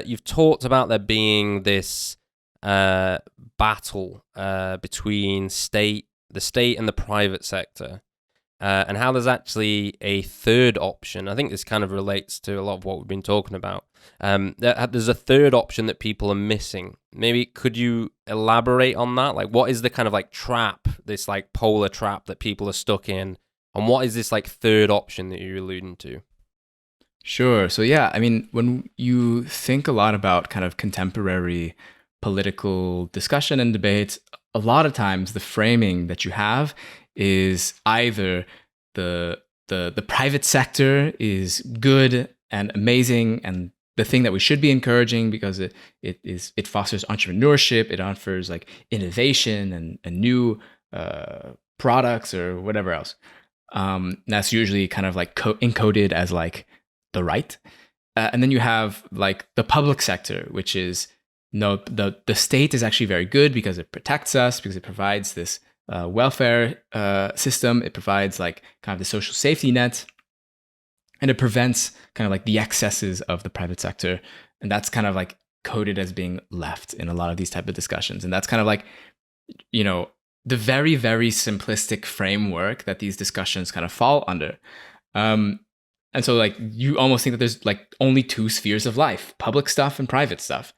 You've talked about there being this battle between the state and the private sector, and how there's actually a third option. I think this kind of relates to a lot of what we've been talking about. There's a third option that people are missing. Maybe could you elaborate on that? Like, what is the kind of like trap, this like polar trap that people are stuck in, and what is this like third option that you're alluding to? Sure. So yeah, I mean, when you think a lot about kind of contemporary political discussion and debate, a lot of times the framing that you have is either the private sector is good and amazing and the thing that we should be encouraging because it fosters entrepreneurship, it offers like innovation and new products or whatever else. That's usually kind of like encoded as like the right. And then you have like the public sector, which is no, the state is actually very good because it protects us, because it provides this welfare system. It provides like kind of the social safety net, and it prevents kind of like the excesses of the private sector. And that's kind of like coded as being left in a lot of these type of discussions. And that's kind of like, you know, the very, very simplistic framework that these discussions kind of fall under. And so like you almost think that there's like only two spheres of life, public stuff and private stuff.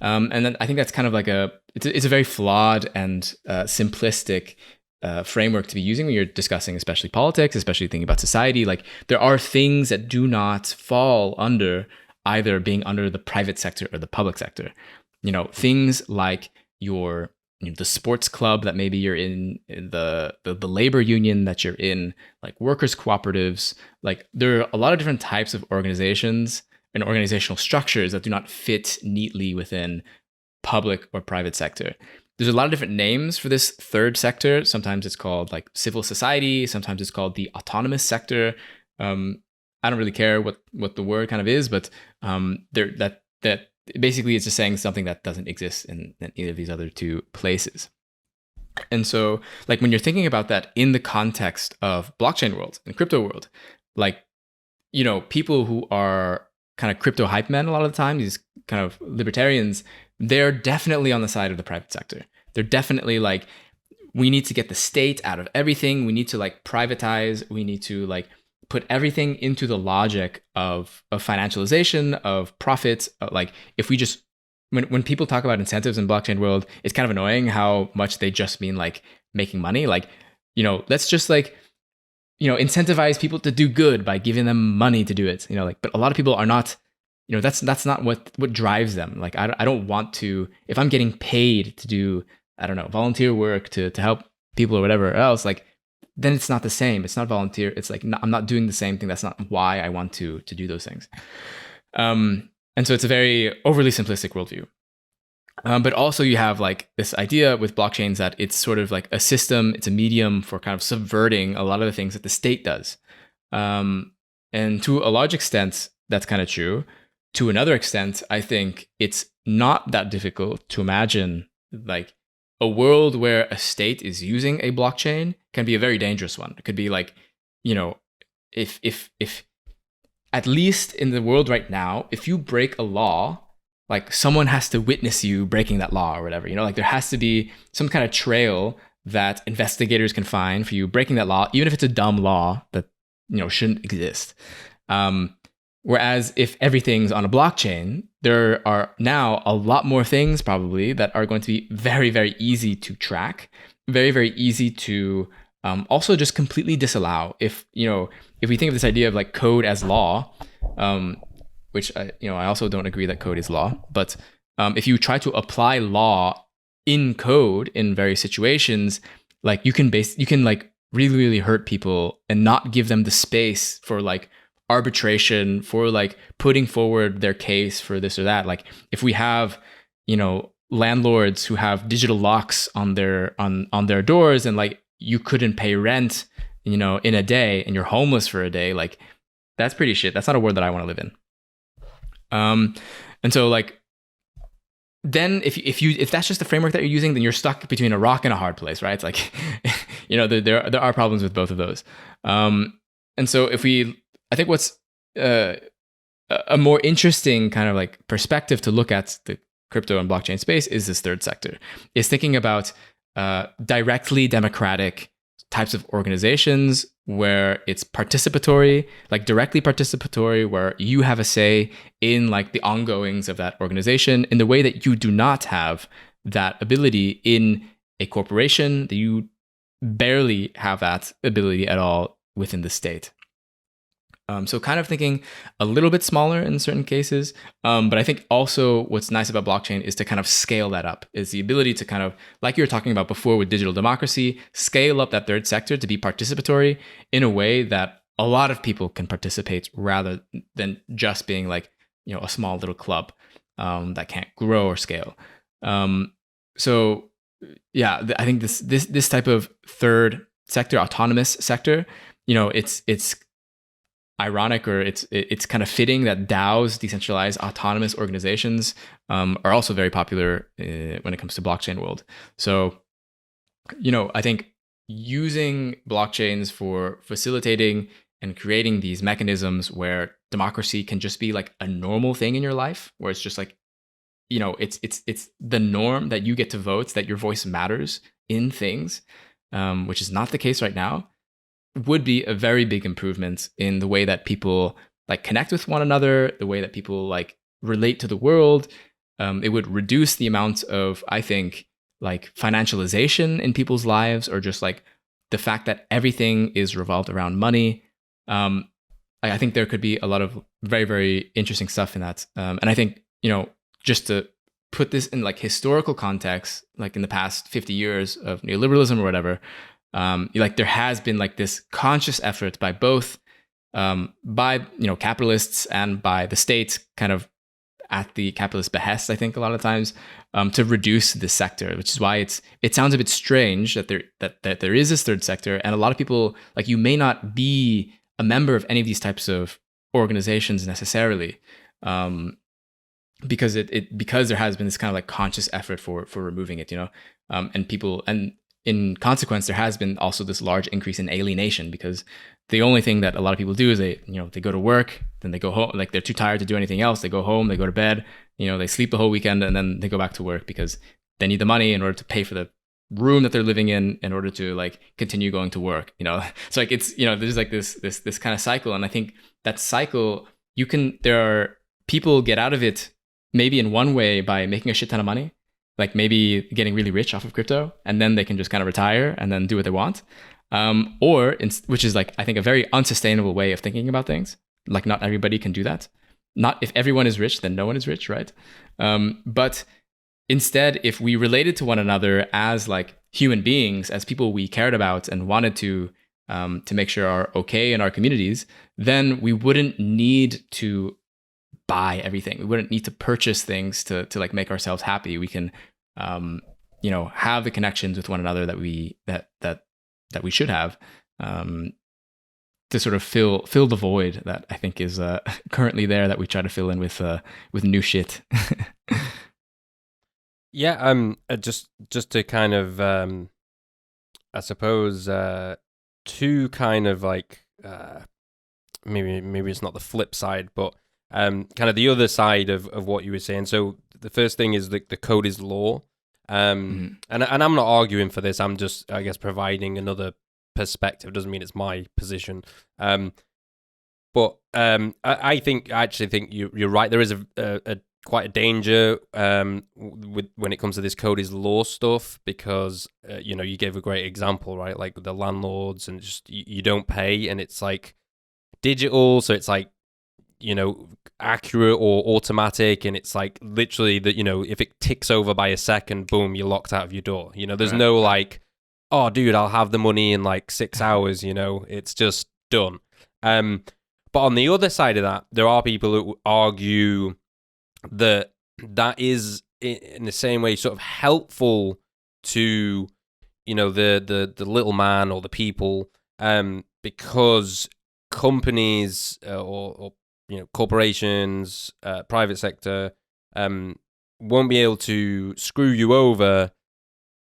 And then I think that's kind of like it's a very flawed and simplistic framework to be using when you're discussing, especially politics, especially thinking about society. Like there are things that do not fall under either being under the private sector or the public sector. You know, things like the sports club that maybe you're in, the labor union that you're in, like workers' cooperatives. Like there are a lot of different types of organizations and organizational structures that do not fit neatly within public or private sector. There's a lot of different names for this third sector. Sometimes it's called like civil society. Sometimes it's called the autonomous sector. I don't really care what the word kind of is, but that basically it's just saying something that doesn't exist in either of these other two places. And so like when you're thinking about that in the context of blockchain world and crypto world, like, you know, people who are kind of crypto hype men a lot of the time, these kind of libertarians, they're definitely on the side of the private sector. They're definitely like, we need to get the state out of everything. We need to like privatize. We need to like put everything into the logic of financialization, of profits. Like if we just, when people talk about incentives in blockchain world, it's kind of annoying how much they just mean like making money. Like, you know, let's just like, you know, incentivize people to do good by giving them money to do it, you know, like, but a lot of people are not, you know, that's not what drives them. Like, I don't want to, if I'm getting paid to do, I don't know, volunteer work to help people or whatever else, like, then it's not the same. It's not volunteer. It's like, I'm not doing the same thing. That's not why I want to do those things. And so it's a very overly simplistic worldview. But also you have like this idea with blockchains that it's sort of like a system, it's a medium for kind of subverting a lot of the things that the state does. And to a large extent, that's kind of true. To another extent, I think it's not that difficult to imagine like a world where a state is using a blockchain can be a very dangerous one. It could be like, you know, if at least in the world right now, if you break a law, like someone has to witness you breaking that law or whatever, you know, like there has to be some kind of trail that investigators can find for you breaking that law, even if it's a dumb law that, you know, shouldn't exist. Whereas if everything's on a blockchain, there are now a lot more things probably that are going to be very, very easy to track, very, very easy to also just completely disallow. If we think of this idea of like code as law, which I also don't agree that code is law, but if you try to apply law in code in various situations, like you can like really, really hurt people and not give them the space for like arbitration, for like putting forward their case for this or that. Like if we have, you know, landlords who have digital locks on their doors and like you couldn't pay rent, you know, in a day and you're homeless for a day, like that's pretty shit. That's not a world that I want to live in. And so like, then if that's just the framework that you're using, then you're stuck between a rock and a hard place, right? It's like, you know, there are problems with both of those. And so I think what's a more interesting kind of like perspective to look at the crypto and blockchain space is this third sector. Is thinking about directly democratic types of organizations where it's participatory, like directly participatory, where you have a say in like the ongoings of that organization in the way that you do not have that ability in a corporation, that you barely have that ability at all within the state. So kind of thinking a little bit smaller in certain cases. But I think also what's nice about blockchain is to kind of scale that up, is the ability to kind of, like you were talking about before with digital democracy, scale up that third sector to be participatory in a way that a lot of people can participate rather than just being like, you know, a small little club that can't grow or scale. So yeah, I think this type of third sector, autonomous sector, you know, it's ironic, or it's kind of fitting that DAOs, decentralized autonomous organizations, are also very popular when it comes to blockchain world. So, you know, I think using blockchains for facilitating and creating these mechanisms where democracy can just be like a normal thing in your life, where it's just like, you know, it's the norm that you get to vote, that your voice matters in things, which is not the case right now, would be a very big improvement in the way that people like connect with one another, the way that people like relate to the world. It would reduce the amount of, I think, like financialization in people's lives, or just like the fact that everything is revolved around money. I think there could be a lot of very, very interesting stuff in that. And I think, you know, just to put this in like historical context, like in the past 50 years of neoliberalism or whatever, like there has been like this conscious effort by both, by, you know, capitalists and by the state, kind of at the capitalist behest, I think a lot of times, to reduce this sector, which is why it sounds a bit strange that there is this third sector, and a lot of people, like, you may not be a member of any of these types of organizations necessarily, because because there has been this kind of like conscious effort for removing it, you know, and in consequence, there has been also this large increase in alienation, because the only thing that a lot of people do is they go to work, then they go home, like they're too tired to do anything else. They go home, they go to bed, you know, they sleep the whole weekend, and then they go back to work because they need the money in order to pay for the room that they're living in order to like continue going to work, you know. So like it's, you know, there's like this kind of cycle, and I think that cycle, there are people get out of it maybe in one way by making a shit ton of money, like maybe getting really rich off of crypto, and then they can just kind of retire and then do what they want. Which is like, I think, a very unsustainable way of thinking about things. Like not everybody can do that. Not if everyone is rich, then no one is rich, right? But instead, if we related to one another as like human beings, as people we cared about and wanted to make sure are okay in our communities, then we wouldn't need to buy everything. We wouldn't need to purchase things to like make ourselves happy. We can, you know, have the connections with one another that we should have, to sort of fill the void that I think is currently there, that we try to fill in with new shit. Yeah, just to kind of, I suppose, two kind of like, maybe it's not the flip side, but kind of the other side of what you were saying. So the first thing is the code is law. And I'm not arguing for this. I'm just, I guess, providing another perspective. Doesn't mean it's my position. But I actually think you're right. There is a quite a danger when it comes to this code is law stuff, because you know, you gave a great example, right? Like the landlords, and just you don't pay, and it's like digital, so it's like, you know, accurate or automatic, and it's like literally that, you know, if it ticks over by a second, boom, you're locked out of your door. You know, there's no like, oh dude, I'll have the money in like 6 hours, you know, it's just done. But on the other side of that, there are people who argue that is in the same way sort of helpful to, you know, the little man or the people, because companies or you know, corporations, private sector, won't be able to screw you over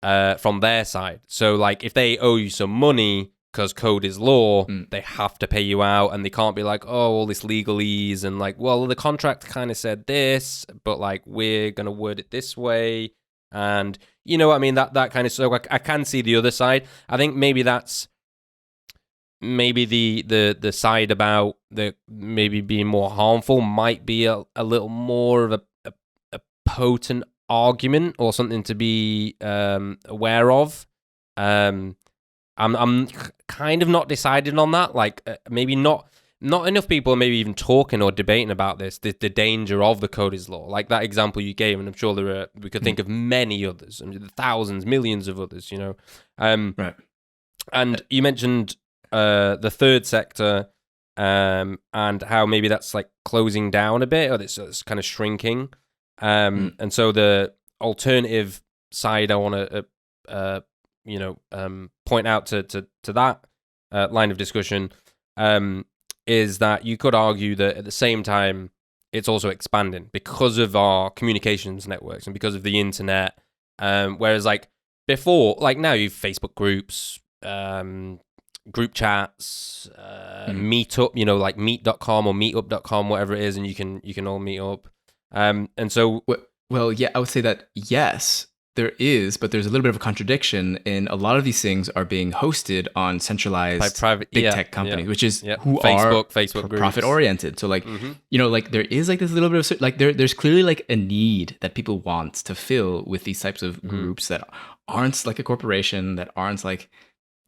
from their side. So like if they owe you some money, because code is law, Mm. they have to pay you out, and they can't be like, oh, all this legalese and like, well, the contract kind of said this, but like we're gonna word it this way, and you know what I mean, that kind of. So I can see the other side. I think maybe that's maybe the side about the maybe being more harmful might be a little more of a potent argument or something to be aware of. I'm kind of not decided on that. Like maybe not enough people are maybe even talking or debating about this. The danger of the code is law, like that example you gave, and I'm sure we could think of many others, thousands, millions of others. You know, Right. And you mentioned the third sector, and how maybe that's like closing down a bit, or it's kind of shrinking. And so the alternative side I want to point out to that line of discussion is that you could argue that at the same time it's also expanding because of our communications networks and because of the internet. Whereas like before, like now you've Facebook groups, group chats, meetup, you know, like meet.com or meetup.com, whatever it is, and you can all meet up. And so well, yeah, I would say that yes, there is, but there's a little bit of a contradiction in a lot of these things are being hosted on centralized private big tech companies, which is who Facebook are groups. profit oriented. So like, you know, like there is like this little bit of like there's clearly like a need that people want to fill with these types of groups that aren't like a corporation, that aren't like,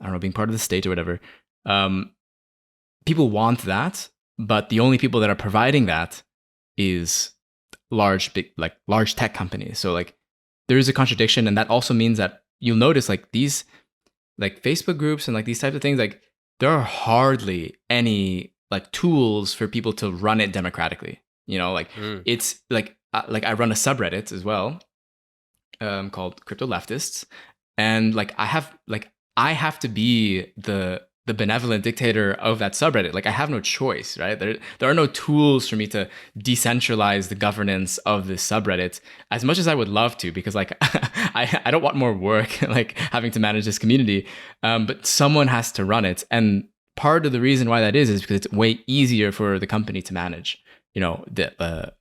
I don't know, being part of the state or whatever. People want that, but the only people that are providing that is large tech companies. So like there is a contradiction, and that also means that you'll notice like these like Facebook groups and like these types of things, like there are hardly any like tools for people to run it democratically. You know, like it's like I run a subreddit as well, called Crypto Leftists, and like I have to be the benevolent dictator of that subreddit. Like I have no choice, right? There are no tools for me to decentralize the governance of this subreddit as much as I would love to, because like I don't want more work like having to manage this community. But someone has to run it. And part of the reason why that is because it's way easier for the company to manage. You know,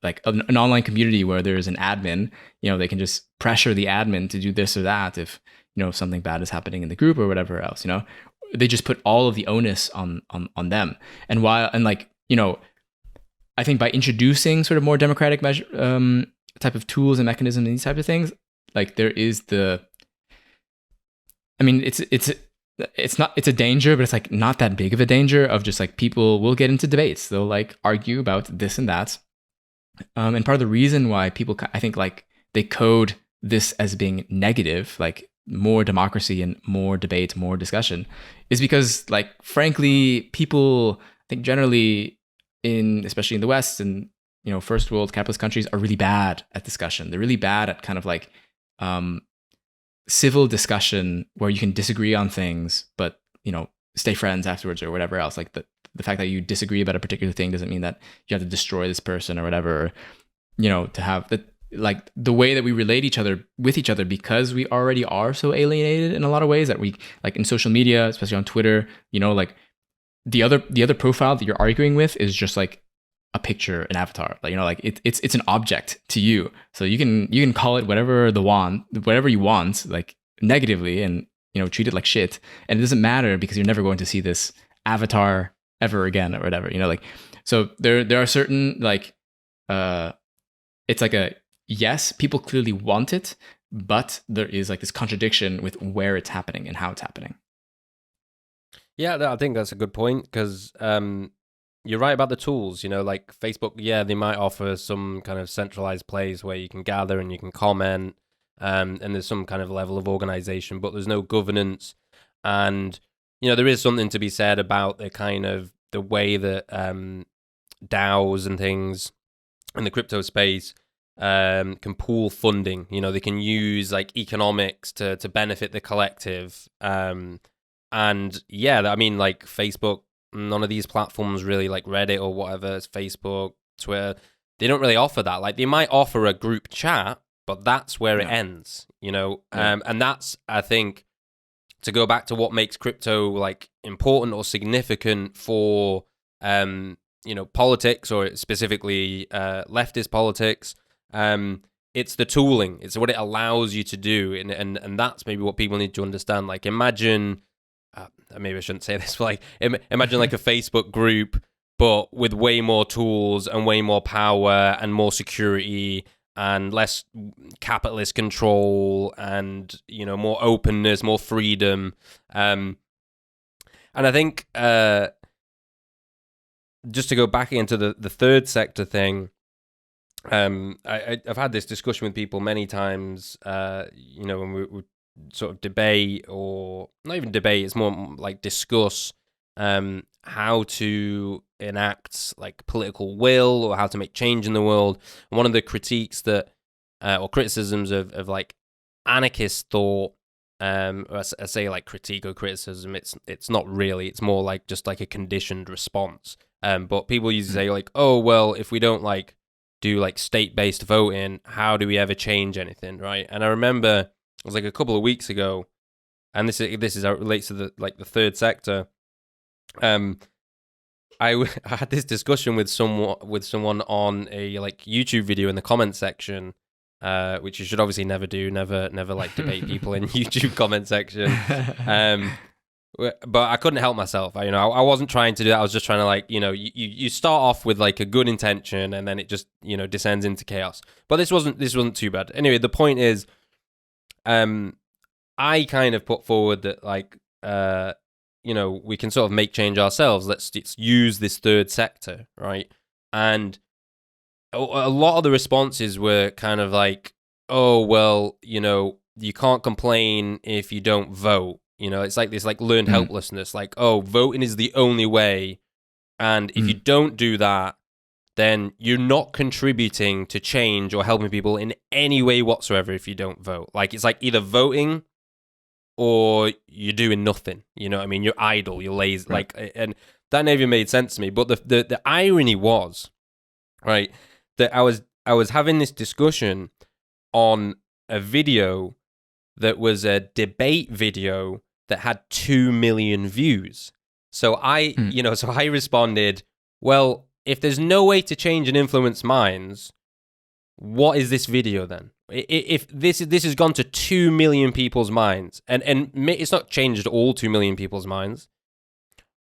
like an online community where there's an admin, you know, they can just pressure the admin to do this or that if, you know, something bad is happening in the group or whatever else, you know. They just put all of the onus on them. And like, you know, I think by introducing sort of more democratic type of tools and mechanisms and these types of things, like there is it's a danger, but it's like not that big of a danger of just like people will get into debates. They'll like argue about this and that. And part of the reason why people, I think like they code this as being negative, like more democracy and more debate, more discussion, is because like frankly people, I think generally especially in the West and, you know, first world capitalist countries are really bad at discussion. They're really bad at kind of like civil discussion where you can disagree on things but, you know, stay friends afterwards or whatever else. Like the fact that you disagree about a particular thing doesn't mean that you have to destroy this person or whatever, or, you know, to have like the way that we relate with each other, because we already are so alienated in a lot of ways that we, like in social media, especially on Twitter, you know, like the other profile that you're arguing with is just like a picture, an avatar, like, you know, like it's an object to you. So you can call it whatever you want, like negatively, and, you know, treat it like shit. And it doesn't matter because you're never going to see this avatar ever again or whatever, you know, like, so there are certain like, it's like yes, people clearly want it, but there is like this contradiction with where it's happening and how it's happening. Yeah, I think that's a good point, because you're right about the tools. You know, like Facebook, yeah, they might offer some kind of centralized place where you can gather and you can comment, and there's some kind of level of organization, but there's no governance. And, you know, there is something to be said about the way that DAOs and things in the crypto space can pool funding. You know, they can use like economics to benefit the collective. And yeah, I mean, like Facebook, none of these platforms really, like Reddit or whatever, it's Facebook, Twitter, they don't really offer that. Like they might offer a group chat, but that's where it ends, you know? And that's, I think, to go back to what makes crypto like important or significant for politics, or specifically leftist politics, it's the tooling. It's what it allows you to do, and that's maybe what people need to understand. Like, imagine, maybe I shouldn't say this, but like imagine like a Facebook group, but with way more tools and way more power and more security and less capitalist control and more openness, more freedom. And I think just to go back into the third sector thing, I've had this discussion with people many times, when we sort of debate, or not even debate, it's more like discuss how to enact like political will or how to make change in the world. And one of the critiques that, or criticisms of like anarchist thought, I say like critique or criticism, it's not really, it's more like just like a conditioned response. But people usually say like, oh, well, if we don't like do like state-based voting, how do we ever change anything, right? And I remember it was like a couple of weeks ago, and this is how it relates to the third sector. I had this discussion with someone on a like YouTube video in the comment section, which you should obviously never do, never like debate people in YouTube comment section. But I couldn't help myself. I wasn't trying to do that. I was just trying to like, you start off with like a good intention, and then it just, descends into chaos. But this wasn't too bad. Anyway, the point is, I kind of put forward that like, we can sort of make change ourselves. Let's use this third sector, right? And a lot of the responses were kind of like, oh, well, you can't complain if you don't vote. It's like this like learned helplessness, like, oh, voting is the only way. And if you don't do that, then you're not contributing to change or helping people in any way whatsoever if you don't vote. Like, it's like either voting or you're doing nothing. You know what I mean? You're idle, you're lazy. Right. Like, and that never made sense to me. But the irony was, right, that I was having this discussion on a video that was a debate video that had 2 million views. So I responded, well, if there's no way to change and influence minds, what is this video then? If this has gone to 2 million people's minds, and it's not changed all 2 million people's minds,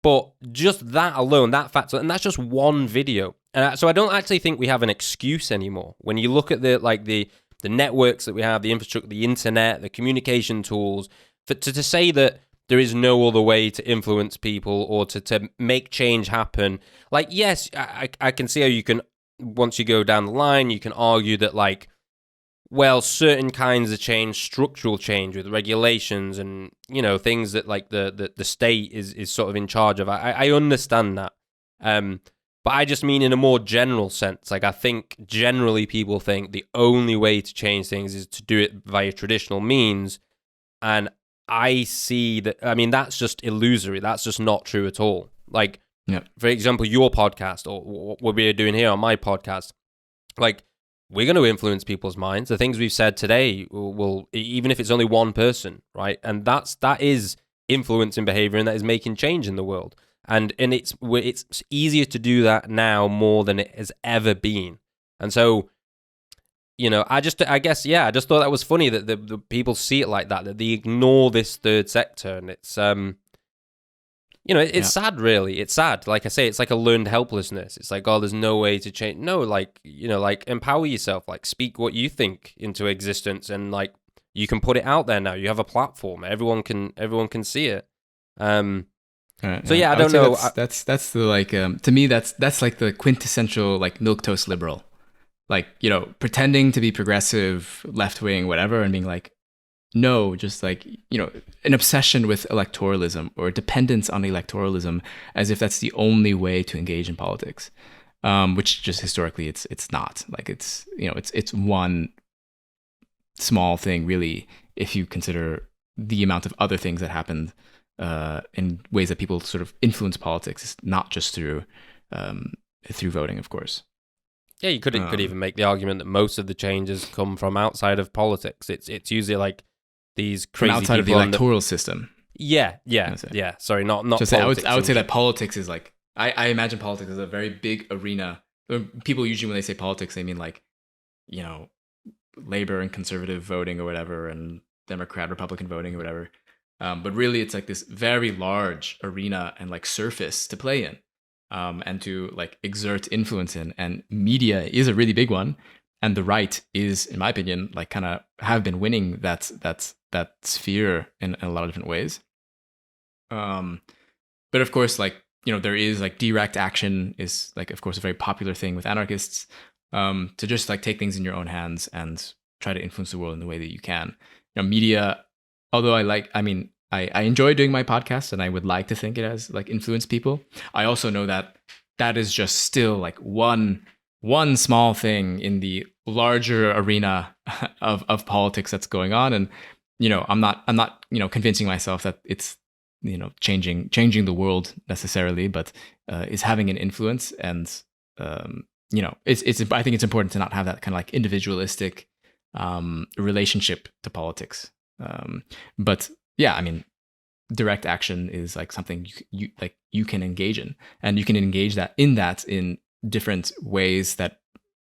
but just that alone, that fact, and that's just one video. And so I don't actually think we have an excuse anymore. When you look at the networks that we have, the infrastructure, the internet, the communication tools, to say that there is no other way to influence people or to make change happen. Like, yes, I can see how you can, once you go down the line, you can argue that, like, well, certain kinds of change, structural change with regulations and, things that, like, the state is sort of in charge of. I understand that. But I just mean in a more general sense. Like, I think generally people think the only way to change things is to do it via traditional means. And I see that, I mean, that's just illusory. That's just not true at all. Like, for example, your podcast, or what we're doing here on my podcast, like, we're going to influence people's minds. The things we've said today will, even if it's only one person, right? And that is influencing behavior, and that is making change in the world. And it's easier to do that now more than it has ever been. And so, I just thought that was funny that the people see it like that they ignore this third sector. And it's, it's sad, really. It's sad. Like I say, it's like a learned helplessness. It's like, oh, there's no way to change. No, like, like, empower yourself, like, speak what you think into existence, and like, you can put it out there now. You have a platform. Everyone can see it. Right, so yeah, I don't know. That's the like, to me, that's like the quintessential like milquetoast liberal. Like, pretending to be progressive, left-wing, whatever, and being like, no, just like, an obsession with electoralism or dependence on electoralism, as if that's the only way to engage in politics, which just historically it's not. Like, it's one small thing, really, if you consider the amount of other things that happened in ways that people sort of influence politics, not just through voting, of course. Yeah, you could even make the argument that most of the changes come from outside of politics. It's usually like these crazy from outside of the electoral system. Yeah. Sorry, not So politics. I would say that politics is like, I imagine politics as a very big arena. People usually, when they say politics, they mean like, you know, Labor and conservative voting or whatever, and Democrat, Republican voting or whatever. But really, it's like this very large arena and like surface to play in, and to like exert influence in. And media is a really big one. And the right is, in my opinion, like kind of have been winning that sphere in a lot of different ways. But of course, like, you know, there is like direct action is like, of course, a very popular thing with anarchists, to just like take things in your own hands and try to influence the world in the way that you can. You know, media, although I enjoy doing my podcast and I would like to think it has like influenced people. I also know that that is just still like one small thing in the larger arena of politics that's going on. And, you know, I'm not, you know, convincing myself that it's, you know, changing the world necessarily, but is having an influence. And, you know, I think it's important to not have that kind of like individualistic relationship to politics. But yeah, I mean, direct action is like something you can engage in, and you can engage in different ways that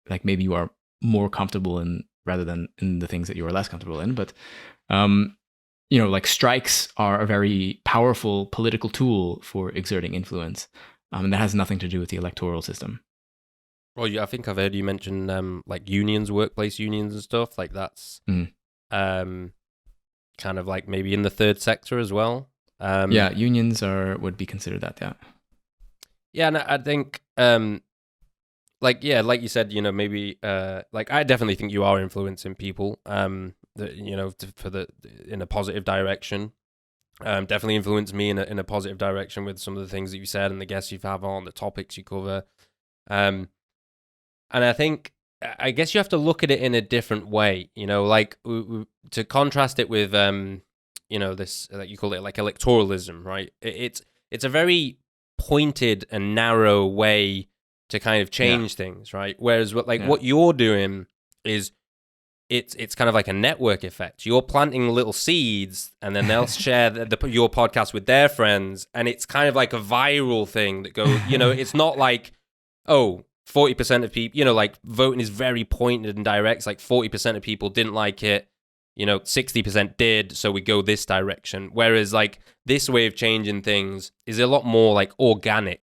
like maybe you are more comfortable in rather than in the things that you are less comfortable in. But you know, like strikes are a very powerful political tool for exerting influence, and that has nothing to do with the electoral system. Well, yeah, I think I've heard you mention like unions, workplace unions and stuff like that's kind of like maybe in the third sector as well. Yeah, unions would be considered that. Yeah. Yeah, and I think like you said, you know, maybe like I definitely think you are influencing people, you know, in a positive direction. Definitely influenced me in a positive direction with some of the things that you said and the guests you've had on, the topics you cover. And I think, I guess you have to look at it in a different way, you know, like to contrast it with, you know, this, like you call it like electoralism, right? It's a very pointed and narrow way to kind of change things, right? Whereas what you're doing is it's kind of like a network effect. You're planting little seeds, and then they'll share your podcast with their friends, and it's kind of like a viral thing that goes, you know, it's not like, oh, 40% of people, you know, like voting is very pointed and direct. It's like 40% of people didn't like it, you know, 60% did, so we go this direction. Whereas like this way of changing things is a lot more like organic.